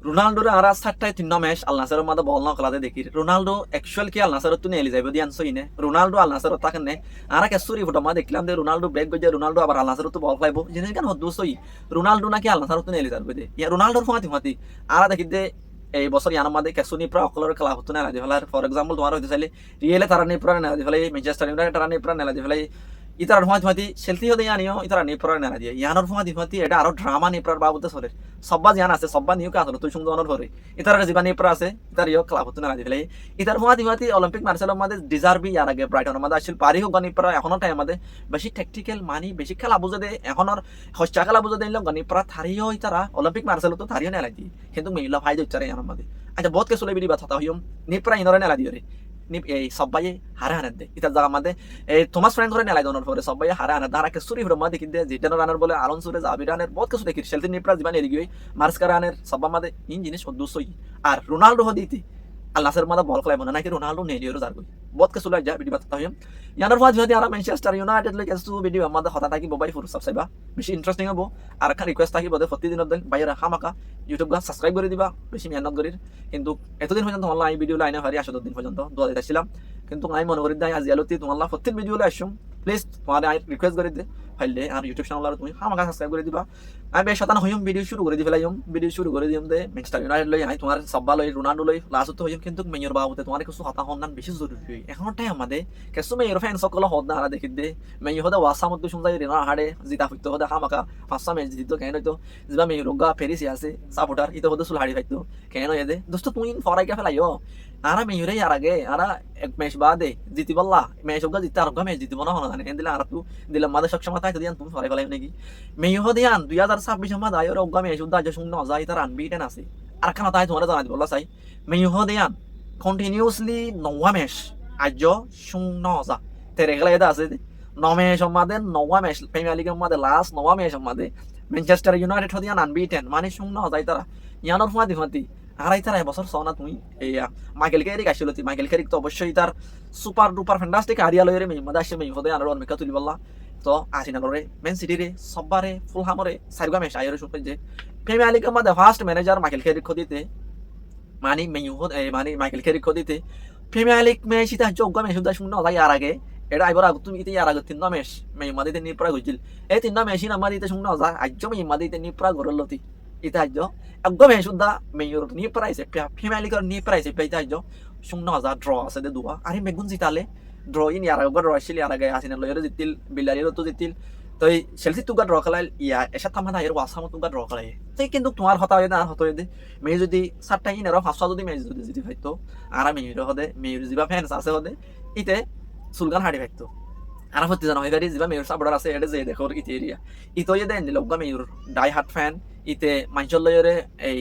রোনাল্ডোর আর সাতটায় তিন ম্যাচ আল নাসেরের মধ্যে বল না খেলাতে দেখি রোনাল্ডো অ্যাকচুয়াল কি আল নাসেরত তুই এলি যাইব দিয়ান সইনে রোনাল্ডো আল নাসেরত থাকেন নে আর কেসুরি ফটো মা দেখলাম যে রোনাল্ডো ব্রেক গজে রোনাল্ডো আবার আল নাসেরত বল খাইব জিনিস কেন হদ্দু সই রোনাল্ডো নাকি আল নাসেরত তুই এলি যাইব দে ইয়া রোনাল্ডোর ফাঁতি ফাঁতি আর দেখি দে এই বছর ইয়ার মধ্যে কেসুনি প্রা অকলর খেলা হতো না লাগি ফেলার ফর এক্সাম্পল তোমার হইতে চাইলে রিয়েলে তারা নেই প্রা না লাগি ফেলাই ম্যানচেস্টার ইউনাইটেড তারা নেই প্রা না লাগি ফেলাই ইতার ফাঁতি ফাঁতি সেলফি হতে জানিও ইতারা নেই প্রা না দিয়ে ইয়ানোর ফাঁতি ফাঁতি এটা আরো ড্রামা নেই প্রার বাবুতে চলে সব্বা জান আছে সব্বা নিউ কাজ তুই সুন্দর অনর ধরে ইতার জীবা নেই প্রা আছে ইতার ইয় খেলা হতো না লাগি ফেলাই ইতার ফাঁতি ফাঁতি অলিম্পিক মার্শালের মধ্যে ডিজার্ভি ইয়ার আগে ব্রাইটনের মধ্যে আসছিল পারি হোক গনি প্রা এখনো টাইম মধ্যে বেশি টেকটিক্যাল মানি বেশি খেলা বুঝে দে এখনর হস্তা খেলা বুঝে দিল গনি প্রা থারিও ইতারা অলিম্পিক মার্শাল তো থারিও না লাগি কিন্তু মেইলা ফাইদা ইচ্ছারে ইয়ার মধ্যে আচ্ছা বহুত কে চলে বিড়ি বাতা হইম নি প্রা ইনরে না লাগি রে এই সবাই হারা হারান দে ইতার জায়গা মধ্যে এই থমাস ফ্র্যাঙ্ক করে নেলাই দনের পরে সবাই হারা হারান দাঁড়া কে সুরি ফ্রম দেখি দে জিটানো রানার বলে আরন সুরে জাবি রানের বহুত কিছু দেখি সেলফি নিপ্রা জীবন এদিকে মার্সকা রানের সব্বা মধ্যে ইন জিনিস অদ্দুসই আর রোনাল্ডো হদিতি আল নাসের মধ্যে বল খেলাইব না নাকি রোনাল্ডো নেলিওর জার গই বহুত কিছু লাগ যা ভিডিও বাতা হইম ইয়ানোর ফাজ যদি আর ম্যানচেস্টার ইউনাইটেড লাগে কিছু ভিডিও আমাদের হতা থাকি ববাই ফুর সাবস্ক্রাইবা বেশি ইন্টারেস্টিং হবো আর একটা রিকোয়েস্ট থাকি বদে প্রতিদিন বাইরে হামাকা ইউটিউব গা সাবস্ক্রাইব করে দিবা বেশি মেহনত করির কিন্তু এতদিন পর্যন্ত তোমার এই ভিডিও লাইনে হারি 8 দিন পর্যন্ত দোয়া দিতেছিলাম কিন্তু আমি মনে করি দাই আজ আলোতে তোমার প্রত্যেক ভিডিও আসুম প্লিজ তোমার রিকোয়েস্ট করে দে ফাইলে আর ইউটিউব চ্যানেল তুমি আমাকে সাবস্ক্রাইব করে দিবা আমি বেশ শতান হইম ভিডিও শুরু করে দি ফেলাইম ভিডিও শুরু করে দিম দে ম্যানচেস্টার ইউনাইটেড লই আই তোমার সব্বা লই রোনাল্ডো লই লাস্ট হইম কিন্তু মেয়র বাবুতে তোমার কিছু হতা হন্নান বেশি জরুরি এখন টাইম আমাদের কিছু মেয়র ফ্যান সকল হদ না দেখি দে মেয়র হদে ওয়াসা মধ্যে শুনজাই রেনা হাড়ে জিতা হইতো হদে হামাকা 5 ম্যাচ জিতো কেন হইতো জিবা মেয়র গা ফেরিসি আছে সাপোর্টার ইতো হদে সুল হাড়ি পাইতো কেন এদে দোস্ত তুই ফরাই কা ফেলাইও আরা মেয়রে আর আগে আরা এক ম্যাচ বাদে জিতি বললা ম্যাচ গা জিতে আর গা ম্যাচ জিতিব না হন জানে দিলে আর তু দিলে মাদে সক্ষমতা তাই দিয়ান তুমি ফরাই ফেলাই নাকি মেয়র দিয়ান 2026 মধ্যে আয়র গা ম্যাচ উদা যে শূন্য যায় তার আনবিটেন আছে আর কেন তাই তোমার জানা বললা চাই মেয়র দিয়ান কন্টিনিউয়াসলি নওয়া ম্যাচ আজ শূন্য যা তেরে গেলে এটা আছে নমেশ আমাদের নওয়া ম্যাচ প্রিমিয়ার লিগের মধ্যে লাস্ট নওয়া ম্যাচ আমাদের ম্যানচেস্টার ইউনাইটেড হদিয়ান আনবিটেন মানে শূন্য যায় তারা ইয়ানোর ফাঁতি ফাঁতি আড়াই তার এবছর সনা তুমি এইয়া মাইকেল ক্যারিক আসছিল মাইকেল ক্যারিক তো অবশ্যই তার সুপার ডুপার ফ্যান্টাস্টিক আরিয়া লইরে মেয়ে আসছে মেয়ে হদে আনার অনেক তুলি বললা তো আসি না করে মেন সিটিরে সব্বারে ফুলহামরে সাইরগা ম্যাচ আইরে শুনতে যে প্রিমিয়ার লিগের মধ্যে ফার্স্ট ম্যানেজার মাইকেল ক্যারিক খদিতে মানে মেয়ে মানে মাইকেল ক্যারিক খদিতে প্রিমিয়ার লিগ ম্যাচ ইতা যোগ্য ম্যাচ উদা শূন্য যায় আর আগে এটা আইবার আগে তুমি ইতে আর আগে 3 ম্যাচ মেয়ে মাদিতে নিপ্রা গইছিল এই 3 ম্যাচই না মাদিতে শূন্য যায় আজ মেয়ে মাদিতে নিপ্রা গরলতি ইতা আজ একদম সুদ্ধা মেয়র নিয়ে প্রাইসে ফ্যামিলির নিয়ে প্রাইসে পেতে আজ 0,000 ড্র আছে দে দুয়া আরে মেগুন জিতালে ড্র ইন ইয়ার আগে ড্র আসছিল ইয়ার আগে আসিনা লয়রে জিতিল বিলারিরও তো জিতিল তো এই চেলসি তুগা ড্র খেলাই ইয়া এসা থামা এর ওয়াসামো তুগা ড্র খেলাই তাই কিন্তু তোমার হতা হয়ে না হতা হয়ে দে মেয়ে যদি 7টা ইন আর 5টা যদি ম্যাচ যদি জিতি পাইতো আর মেয়র হদে মেয়র জিবা ফ্যান্স আছে হদে ইতে সুলগান হাড়ি পাইতো আর হতে জানা হইবারি জিবা মেয়র সাপোর্টার আছে এটা যে দেখো ইতে এরিয়া ইতো যে দেন লগা মেয়র ডাই হার্ট ফ্যান ইতে মাইচল লয়রে এই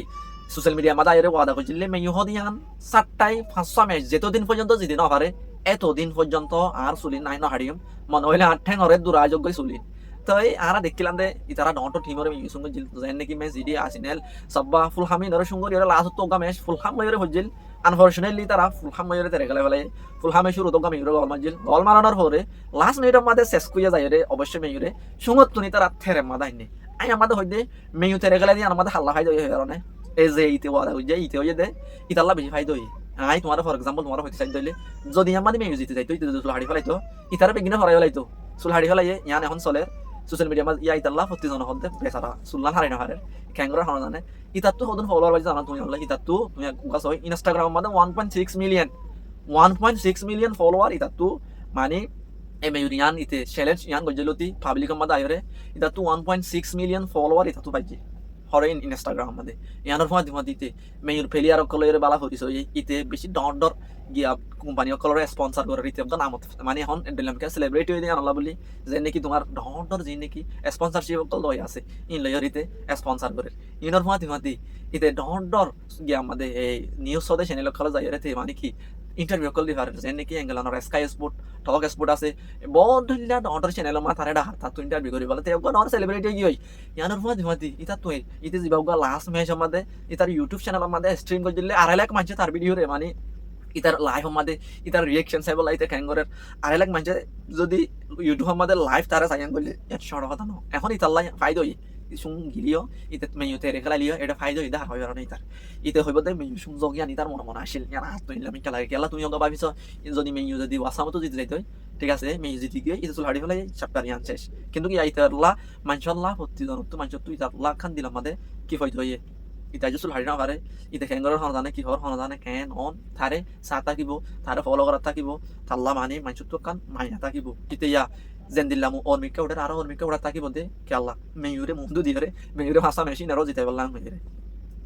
সোশ্যাল মিডিয়া মাদা এর ওয়াদা করছিলে মেয়ু হদিয়ান 7টায় 500 ম্যাচ যেতদিন পর্যন্ত জিতি না পারে এতদিন পর্যন্ত আর চুলি নাই না হারিম মনে হইলে 8 নরে দুরাযোগ্য চুলি তো এই আর দেখিলাম দে ইতারা ডন্ট টিমরে মেয়ু সঙ্গে জিল জানেন নাকি ম্যাচ জিডি আসিনেল সব্বা ফুলহামি নরে সঙ্গে এর লাস্ট তো গা ম্যাচ ফুলহাম লয়রে হজিল আনফরচুনেটলি তারা ফুলহাম লয়রে তেরে গেলে বলে ফুলহামে শুরু তো গা মেয়ুরে গল মাজিল গল মারানোর পরে লাস্ট মিনিটের মধ্যে শেষ কইয়া যায় রে অবশ্যই মেয়ুরে সঙ্গত তুনি তারা থেরে মাদাইনি আই আমাদের হইতে মেয়ু তেরে গেলে দিয়ে আমাদের হাল্লা ফাইদা হয়ে কারণে এই যে ইতে ওয়াদা হই যায় ইতে হইয়ে দে ইতাল্লা বেশি ফাইদা হই আই তোমার ফর এক্সাম্পল তোমার হইতে চাই দইলে যদি আমাদের মেয়ু জিতে যাইতো ইতে সুল হাড়ি ফেলাইতো ইতারে বেগিনে হরাই ফেলাইতো সুল হাড়ি ফেলাইয়ে ইয়ান এখন চলে সোশ্যাল মিডিয়া মাঝ ইয়া ইতাল্লা প্রতিজন হতে বেচারা সুললান হারাই না হারে ক্যাঙ্গরা হারা জানে ইতার তো হদন ফলোয়ার বাজি জানা তুমি হলে ইতার তো তুমি গাছ হয় ইনস্টাগ্রাম মধ্যে 1.6 মিলিয়ন ফলোয়ার ইতার তো মানে মেয়ুরিয়ান ইতে চ্যালেঞ্জ ইয়ান গজলতি পাবলিকের মধ্যে আয়রে ইতা তো 1.6 মিলিয়ন ফলোয়ার ইতা তো পাইছে হরে ইনস্টাগ্রাম মধ্যে ইয়ানোর ফাঁদি ফাঁদিতে মেয়ুর ফেলিয়ার কলরে বালা হরিস ইতে বেশি ডর ডর গিয়া কোম্পানি কলরে স্পন্সর করে রীতি একদম নামত মানে এখন দিলামকে সেলিব্রিটি হয়ে দিয়ে আনলা বলি যে নাকি তোমার ডর ডর যে নাকি স্পন্সরশিপ কল লয় আছে ইন লয়রিতে স্পন্সর করে ইনোর ফাঁদি ফাঁদি ইতে ডর ডর গিয়া আমাদের এই নিউজ সদে চ্যানেল কল যায় রে মানে কি ইন্টারভিউ কল দিবার যে নাকি এঙ্গেলানোর স্কাই স্পোর্ট টক স্পোর্ট আছে বহুত ধরলা ডর চ্যানেল মা তারে হাত তো ইন্টারভিউ করি বলে তে একদম নর সেলিব্রিটি কি হই ইয়ানোর ফাঁদি ফাঁদি ইতা তুই ইতে জিবাউগা লাস্ট ম্যাচ আমাদের ইতার ইউটিউব চ্যানেল আমাদের স্ট্রিম করে দিলে 2.5 লাখ মানুষ তার ভিডিও রে মানে ইতার লাইভ আমাদের ইতার রিয়েকশন সাইবল ইতে ক্যাঙ্গরের 2.5 লাখ মানুষ যদি ইউটিউব আমাদের লাইভ তারা সাইন করলে 100 কথা না এখন ইতার লাই ফাইদা হই শুন গিলিও ইতে মেয়ু তেরে খেলা লিও এটা ফাইদো ইদা হয় আর নাই তার ইতে হইব দে মেয়ু শুন জগিয়া নি তার মনে আসিল ইয়ার হাত তুইলা আমি খেলা তুমি অঙ্গ ভাবিছ যদি মেয়ু যদি ওয়াসামতো জিতে যাইতো ঠিক আছে মেয়ু জিতে গিয়ে ইতে চুল হাড়ি ফেলাই চ্যাপ্টার ইয়ান শেষ কিন্তু কি আইতে আল্লাহ মানশাল্লাহ প্রতিজন তো মানশ তুই তার আল্লাহ খান দিলাম মাদে কি হইতো ইয়ে ইতা যে চুল হাড়ি না পারে ইতে খেঙ্গরের হনদানে কি হর হনদানে কেন অন থারে চা থাকিব থারে ফলো করা থাকিব তাল্লা মানে মানশ তো কান মাইনা থাকিব ইতে ইয়া জেন্দিল্লামু অর্মিকা ওটার আরো অর্মিকা ওটা থাকি বলতে কে আল্লাহ মেয়ুরে মুন্দু দিয়ে মেয়ুরে ভাষা মেশিন আরো জিতে পারলাম মেয়ুরে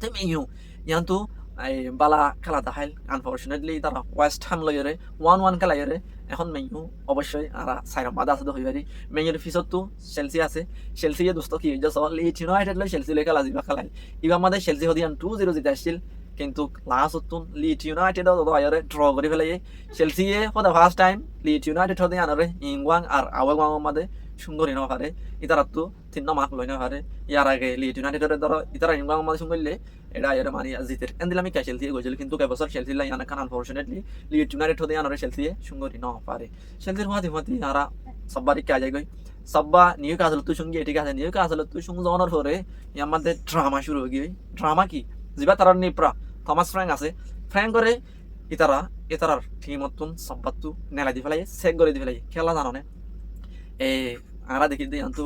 তো মেয়ু ইয়ান্তু এই বালা খেলা দেখাইল আনফর্চুনেটলি তারা ওয়েস্ট হাম লইরে 1-1 খেলাইরে এখন মেয়ু অবশ্যই আর সাইরাম বাদা আছে তো হইবারি মেয়ুর পিছত তো চেলসি আছে চেলসি দোস্ত কি হইছে সব লিড ইউনাইটেড লই চেলসি লই খেলা দিবা খেলাই ইবা আমাদের চেলসি হদিয়ান 2-0 জিতে আসছিল কিন্তু লাস্ট লিড ইউনাইটেড তো আয়ারে ড্র করে ফেলাই Chelsea for the first time lead United হতে আনারে ইংওয়াং আর আওয়াং মাদে সুন্দর ইনো পারে ইতারা তো 3 মার্ক লইনা পারে ইয়ার আগে লিড ইউনাইটেডের ধরো ইতারা ইংওয়াং মাদে সুন্দরলে এটা আয়ারে মানি জিতের এন্দিল আমি কে চেলসি গইছিল কিন্তু এবছর চেলসি লাই আনা কান আনফরচুনেটলি লিড ইউনাইটেড হতে আনারে চেলসি সুন্দর ইনো পারে চেলসির মাঝে আরা সব্বারই কে যায় গই সব্বা নিউ কাসল তো সঙ্গে ঠিক আছে নিউ কাসল তো সঙ্গে জনের পরে আমাদের ড্রামা শুরু হয়ে গই ড্রামা কি জিবা তারা নিপ্রা থমাস ফ্র্যাঙ্ক আছে ফ্র্যাঙ্ক করে ইতারার টিমতুন সব্বাতু নেলা দি ফেলাই সেক করে দি ফেলাই খেলা জানো এ আরা দেখি দিই আন্তু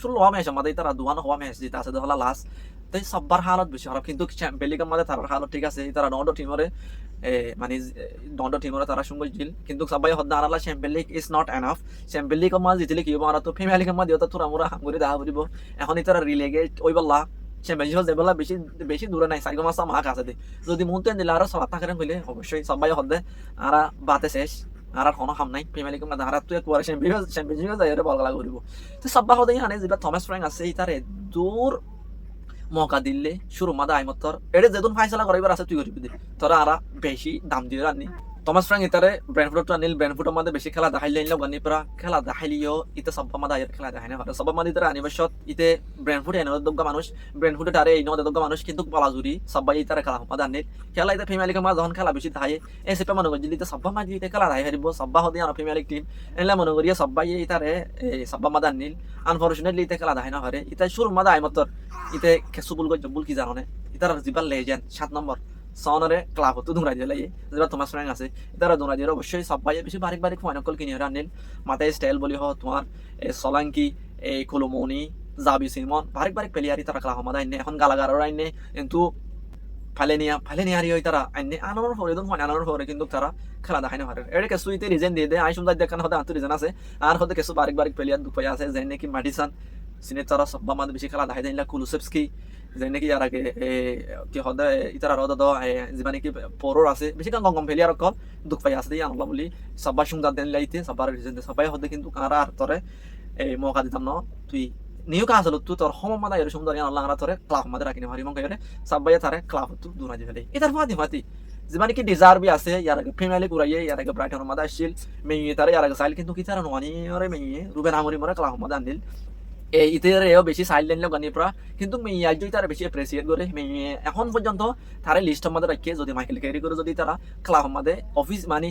16 ম্যাচ আমাদের তারা দুয়ান হওয়া ম্যাচ জিতা আছে হলা লাস্ট তাই সব্বার হালত বেশি খারাপ কিন্তু চ্যাম্পিয়ন লিগের মধ্যে তার হালত ঠিক আছে তারা নন্ড টিমরে মানে নন্ড টিমরে তারা সঙ্গে জিল কিন্তু সবাই হদ্দা আরালা champion league is not enough champion লিগের মধ্যে জিতলে কি হবে আর তো প্রিমিয়ার লিগের মধ্যে তো তোরা মোরা হাঙ্গুরি দেখা করিব এখন তারা রিলেগেট ওই বল্লা চ্যাম্পিয়নশিপ যেবেলা বেশি বেশি দূরে নাই চারি মাস মাক আছে দে যদি মনতে দিলে আরো সব থাকেন হইলে অবশ্যই সবাই হদ্দে আরা বাতে শেষ আর কোনো হাম নাই প্রিমিয়ার লিগের মধ্যে আর তুই একবার চ্যাম্পিয়নশিপ যাই বল গলা করিব তো সব্বা হদেই আনে যেটা থমাস ফ্র্যাঙ্ক আছে তারে দূর মৌকা দিলে শুরু মাদা আইমতর এটা যেদিন ফাইসলা করাইবার আছে তুই করবি তোরা আরা বেশি দাম দিয়ে আনি থমাস ফ্র্যাঙ্ক ইতারে ব্র্যান্ডফোর্ড আনিল ব্র্যান্ডফোর্ডের মধ্যে বেশি খেলা দেখাইলে আনলো গানি পুরা খেলা দেখাইলিও ইতে সব্বা মাদা আয়ের খেলা দেখাই না পারে সব্বা মাদি তারা আনিবাসত ইতে ব্র্যান্ডফোর্ড এনে দগ্গা মানুষ ব্র্যান্ডফোর্ডে তারে এই নদে দগ্গা মানুষ কিন্তু বালাজুরি সব্বাই ইতারে খেলা মাদা আনিল খেলা ইতে প্রিমিয়ার লিগের মধ্যে যখন খেলা বেশি দেখাই এই সেপে মনে করি ইতে সব্বা মাদি ইতে খেলা দেখাই হারিব সব্বা হদি আর প্রিমিয়ার লিগ টিম এনলা মনে করি সব্বাই ইতারে সব্বা মাদা আনিল আনফরচুনেটলি ইতে খেলা দেখাই না পারে ইতে শুরু মাদা আইমতর ইতে খেসুবুল গজ জবুল কি জানো ইতার জিবাল লেজেন্ড 7 নম্বর সনরে ক্লাব হতো দুমরা দিয়ে লাগে যেটা তোমার ফ্রেন্ড আছে তারা দুমরা দিয়ে অবশ্যই সবাই বেশি বারিক ফাইনাল কিনে আনিল মাথায় স্টাইল বলি হোক তোমার সলাঙ্কি এই কোলোমনি জাবি সিমন বারিক প্লেয়ারই তারা ক্লাব আমাদের আইনে এখন গালাগারও আইনে কিন্তু ফালেনিয়া হারি তারা আইনে আনানোর পরে একদম আনানোর পরে কিন্তু তারা খেলা দেখাই না পারে এটা কিছু ইতে রিজেন দিয়ে দেয় আইসুন দেখানো হতে আন্ত রিজেন আছে আর হতে কিছু বারিক প্লেয়ার দুপাই আছে যে নাকি মাডিসান সিনে তারা সব আমাদের বেশি খেলা দেখাই দেয় কুলুসেভস্কি যে নাকি আর আগে কি হদে ইতারা রদ যিমান কি পরর আছে বেশি গম ফেলিয়ার কল দুঃখ পাই আছে আনলা বলি সবাই সুন্দর দেন লাইতে সবার রিজেন সবাই হদে কিন্তু কারা আর তরে এই মৌকা দিতাম ন তুই নিউ কাজল তুই তোর হম মাদা এর সুন্দর আল্লাহ আরা তরে ক্লাব মাদে রাখিনি হারি মন কইরে সবাই তারে ক্লাব তু দুনা দি ফেলে এটার মাতি যিমান কি ডিজার্ভি আছে ইয়ার আগে প্রিমিয়ার লিগ উড়াইয়ে ইয়ার আগে ব্রাইটনের মাদে আসছিল মেয়ে তারে ইয়ার আগে সাইল কিন্তু কি তারা ননি ওরে মেয়ে রুবেন আমরি মরে ক্লাব মাদে আনদিল এই ইতেও বেশি সাইড লাইন গানি প্রা কিন্তু মেয়ে যদি তারা বেশি এপ্রিসিয়েট করে মেয়ে এখন পর্যন্ত তারা লিস্টের মধ্যে রাখে যদি মাইকেল ক্যারি করে যদি তারা ক্লাব মধ্যে অফিস মানে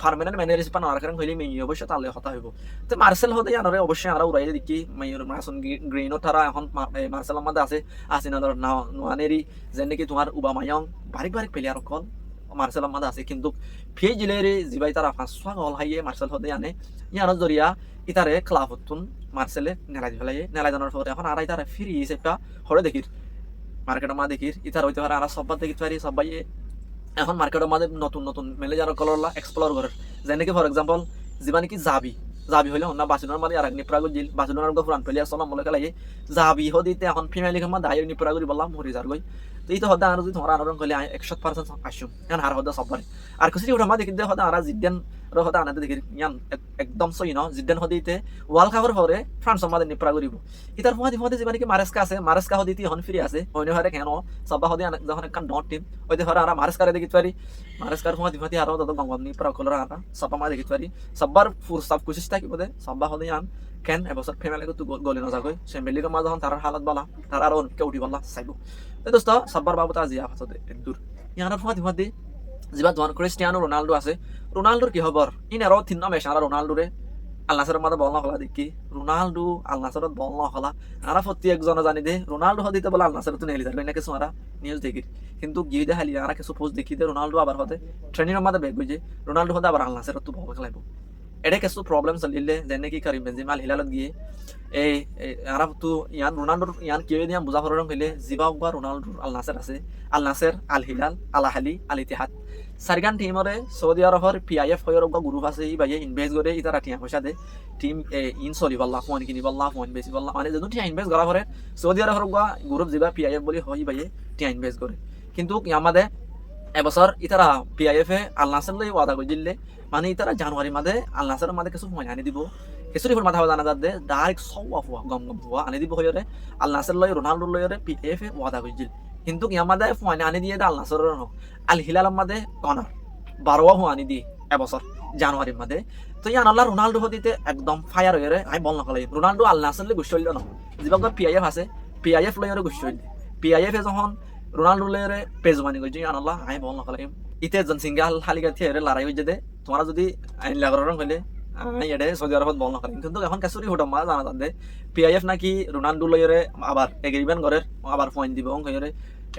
পার্মানেন্ট ম্যানেজার পান আর কারণ হইলে মেয়ে অবশ্যই তাহলে হতা হইব তো মার্সেল হতে আনারে অবশ্যই আমরা উড়াই দেখি মেয়ের মাসন গ্রিনও তারা এখন মার্সেলের মধ্যে আছে না নোয়ানেরি যেন নাকি তোমার উবামায়ং বারিক প্লেয়ার কল মার্সেলের মধ্যে আছে কিন্তু ফে জিলেরে জিবাই তারা 5 গল হাইয়ে মার্সেল হতে আনে ইয়ার জরিয়া ইতারে ক্লাব হতুন মার্সেলে নেলাই ফেলাই নেলাই জানার পরে এখন আর তারা ফ্রি হিসেবটা হরে দেখির মার্কেটের মা দেখির ইতার হইতে পারে আর সব্বার দেখিতে পারি সবাই এখন মার্কেটের মাঝে নতুন ম্যানেজার কলরলা এক্সপ্লোর করে যেন কি ফর এক্সাম্পল যিমান কি জাবি হইলে না বাসুনার মাঝে আর নিপ্রাগুল জিল বাসুনার পুরান প্লেয়ার চলাম বলে খেলাই জাবি হদিতে এখন ফিমেল লিগের মধ্যে আয়ের নিপ্রাগুলি বললাম মরি যার গই তো এই তো হদা আর যদি তোমার আনরং করলে 100% আসুম এখন আর হদা সব্বারে আর কিছু ওটা মাঝে কিন্তু হদা আর জিদ্দান হদা আনাতে দেখি ইয়ান একদম সই ন জিদ্দান হদিতে ওয়ার্ল্ড কাপের পরে ফ্রান্সের মাঝে নিপ্রাগুলিব ইতার মধ্যে যিমান কি মারেস্কা আছে মারেস্কা হদিতে এখন ফ্রি আছে অন্য হরে কেন সব্বা হদি যখন একটা নট টিম ওইতে হরে আর মারেস্কারে দেখিতে পারি মারেস্কার মধ্যে আর দাদা গঙ্গম নিপ্রা কলর আর সব্বা মা দেখিতে পারি সব্বার ফুল সব কোশিশ থাকিব দে সব্বা হদি আন কেন এবছর ফেমালে তো গলি না যাগৈ চ্যাম্পিয়ন লিগের মাঝে যখন তার হালত বলা তার আর অনেককে উঠি বলা চাইব এই দোস্ত সব্বার বাবু তা জিয়া ফাসতে দূর ইয়ার মধ্যে যিবা তোমার ক্রিস্টিয়ানো রোনাল্ডো আছে রোনাল্ডোর কি খবর ইন আরো 3 ম্যাচ আর রোনাল্ডোরে আল নাসরের মাঝে বল নকলা দেখি রোনাল্ডো আল নাসরত বল নকলা আরা প্রতি একজনে জানি দে রোনাল্ডো হদিতে বলে আল নাসরত নেলি যাবে না কিছু আরা নিউজ দেখি কিন্তু গিয়ে দে হালি আরা কিছু পোস্ট দেখি দে রোনাল্ডো আবার হতে ট্রেনিংয়ের মাঝে বেগ বুঝে রোনাল্ডো হতে আবার আল নাসরত তো বল খেলাইব এটা কিছু প্রবলেম চলিলে যেনে কি কারিম বেনজিমা আল হিলালত গিয়ে এই আরা তো ইয়ান রোনাল্ডোর ইয়ান কিয়ে দিয়া বুঝা ফরম হইলে জিবাউবা রোনাল্ডোর আল নাসের আছে আল নাসের আল হিলাল আল আহালি আল ইতিহাদ চারিগান টিমরে সৌদি আরবের PIF হয়র গ্রুপ আছে ই বাইয়ে ইনভেস্ট করে ইতারা টিয়া পয়সা দে টিম ইন চলিব আল্লাহ ফোন কিনিব আল্লাহ ফোন বেচিব আল্লাহ মানে যদি টিয়া ইনভেস্ট করা পরে সৌদি আরবের গ্রুপ যা PIF বলি হয় বাইয়ে টিয়া ইনভেস্ট করে কিন্তু ইয়ামাদে এবছর ইতারা PIF এ আল নাসের লই ওয়াদা করে দিলে মানে ইতারা জানুয়ারি মাঝে আল নাসের মাঝে কিছু সময় আনি দিব কিছু রিপোর্ট মাথা জানা যাতে ডাইরেক্ট সব আফওয়া গম গম হওয়া আনি দিব হয়রে আল নাসের লই রোনাল্ডো লইরে PIF এ ওয়াদা করে দিল কিন্তু ইয়ামাদে ফোন আনি দিয়ে আল নাসের আল হিলাল মাঝে কনার 12 আনি দিয়ে এবছর জানুয়ারির মাঝে তো ইয়ান আল্লাহ রোনাল্ডো হদিতে একদম ফায়ার হয়ে আমি বল নকলাই রোনাল্ডো আল নাসের গুছ হইল না যেভাগ PIF আছে PIF লইরে গুছ হইল PIF এ যখন রোনাল্ডো লইরে পেজ বানি গই ইয়ান আল্লাহ আমি বল নকলাই ইতে জন সিঙ্গাল হালিগা থিয়ে লড়াই হয়ে যেতে তোমরা যদি আইন লাগার হইলে এটা সৌদি আরবত বল নকলাই কিন্তু এখন কাছুরি হঠাৎ মা জানা যাতে PIF নাকি রোনাল্ডো লইরে আবার এগ্রিমেন্ট করে আবার পয়েন্ট দিব হইরে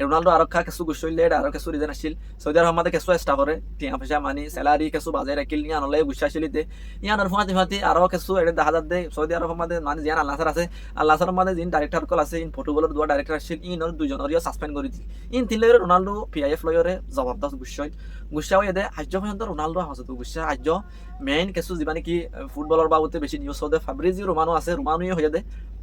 রোনাল্ডো আর কিছু গুছ হইলে আর কিছু রিজন আসছিল সৌদি আরব মাঝে কিছু স্টাফরে টিয়া পয়সা মানি স্যালারি কিছু বাজাই রাখিল ইয়ান হলে গুছ আসিলিতে ইয়ান আর ফাঁতি ফাঁতি আরো কিছু এটা দেখা যাচ্ছে সৌদি আরব মাঝে মানে জিয়ান আল নাসর আছে আল নাসর মাঝে যিনি ডাইরেক্টর কল আছে ইন পর্তুগালের দুয়া ডাইরেক্টর আসছিল ইনর দুজনরিও সাসপেন্ড করে দিল ইন তিন লইরে রোনাল্ডো PIF লইরে জবরদস্ত গুছা হয়ে দে আজ্য পর্যন্ত রোনাল্ডো আছে তো গুছা আজ্য মেইন কিছু যিমানে কি ফুটবলের বাবদে বেশি নিউজ হতে ফাব্রিজিও রোমানো আছে রোমানোই হয়ে দে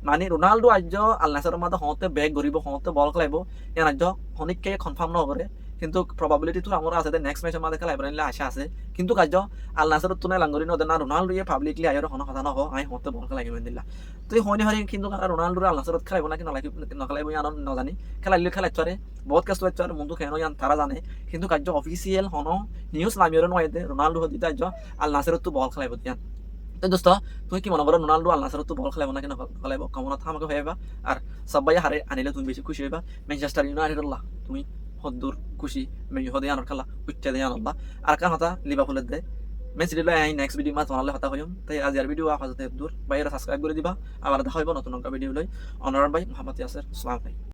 মানে রোনাল্ডো আজ্য আল নাসরের মাঝে হতে বেগ গরিব হতে বল খেলাইব ইয়ান আজ্য অনেককে কনফার্ম নহরে কিন্তু প্রবাবিলিটি তো আমার আছে নেক্সট ম্যাচের মাঝে খেলাইব নিলে আশা আছে কিন্তু কার্য আল নাসরের তুনে লাঙ্গরি নদে না রোনাল্ডো ইয়ে পাবলিকলি আইর কোনো কথা নহ আমি হতে বল খেলাইব দিলা তো হয়নি হরি কিন্তু রোনাল্ডো আল নাসরত খেলাইব নাকি নখেলাইব ইয়ান নজানি খেলাইলে খেলাইতে পারে বহুত কাজ করতে পারে মনটো খেলো ইয়ান তারা জানে কিন্তু কার্য অফিসিয়াল হন নিউজ নামিয়র নয় রোনাল্ডো হতে আজ্য আল নাসরের তো বল খেলাইব ইয়ান তো দোস্ত তুমি কি মনে করো রোনাল্ডো আল নাসরত তো বল খেলাইব নাকি খেলাইব কমনত আমাকে ভাইবা আর সবাই হারে আনিলে তুমি বেশি খুশি হইবা ম্যানচেস্টার ইউনাইটেড আল্লাহ তুমি হদ্দুর খুশি হদে আনার খেলা উচ্চে দেয় আল্লাহ আর কার হতা লিভারপুলের দে মেন সিটি লয় নেক্সট ভিডিও মাছ বানালে হতা হইম তাই আজ আর ভিডিও আপাতত দূর বাইরে সাবস্ক্রাইব করে দিবা আবার দেখা হইব নতুন ভিডিও লই অনারায়ণ ভাই মোহাম্মদ ইয়াসির আসসালামু আলাইকুম।